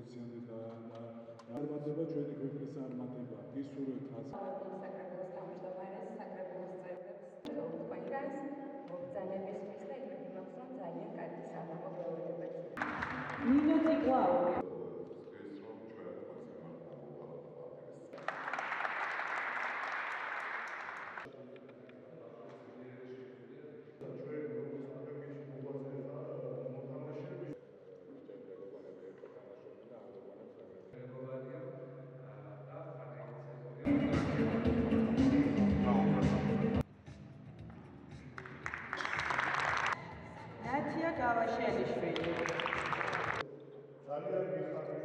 კოეფიციენტი და წარმატება ჩვენი ქვეყნის წარმატება. გისურვებთ საკრებულოს თავმჯდომარეს, საკრებულოს წევრებს თქვენგანს მოგზაურობისთვის და იმედი მაქვს, რომ ძალიან კარგი საღამო გველოდებათ. ნინო ციკლაო ნათია გავაშელიშვილი ძალიან მიხარია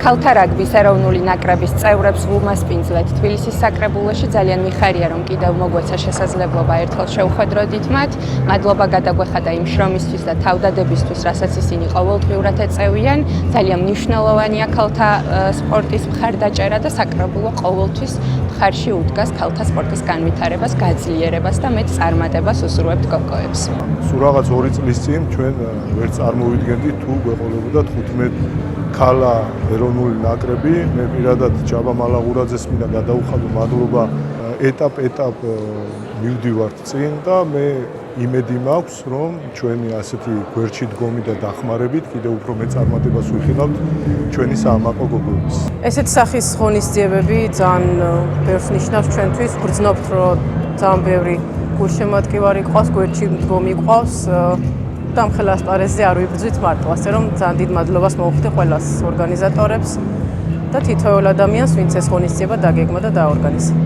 ქალთა რაგბის ეროვნული ნაკრების წევრებს ვუმასპინძლეთ თბილისის საკრებულოში ძალიან მიხარია რომ კიდევ მოგვეცა შესაძლებლობა ერთხელ შევხვედროდით მათ. მადლობა გადაგვეხადა იმ შრომისთვის და თავდადებისთვის, რასაც ისინი ყოველდღიურად ეწევიან. ძალიან მნიშვნელოვანია ქალთა სპორტის მხარდაჭერა და საკრებულო ყოველთვის მხარში უდგას ქალთა სპორტის განვითარებას, გაძლიერებას და მეტ წარმატებას უსურვებთ გოგოებს. სულ რაღაც 2 წლის წინ ჩვენ ვერც წარმოვიდგენდით თუ გვეყოლებოდა 15 ქალა ეროვნული ნაკრები. მე პირადად ჯაბა მალაღურაძეს მინდა გადაუხადო მადლობა ეტაპ მივდივართ წინ და მე იმედი მაქვს რომ ჩვენი ასეთი გვერდში დგომი და დახმარებით კიდევ უფრო მეტ წარმატებას ვიხილავთ ჩვენი საამაყო გოგოების. ესეთ სახის ღონისძიებები ძალიან ბევრს ნიშნავს ჩვენთვის. ვგრძნობთ რომ ძალიან ბევრი გულშემატკივარი ყავს, გვერდში დგომი ყავს. დამხელა ასპარეზზე არ ვიბრძვით მარტო, ასე რომ ძალიან დიდ მადლობას მოვუხდი ყველას ორგანიზატორებს და თითოეულ ადამიანს, ვინც ეს ღონისძიება დაგეგმა და დააორგანიზა.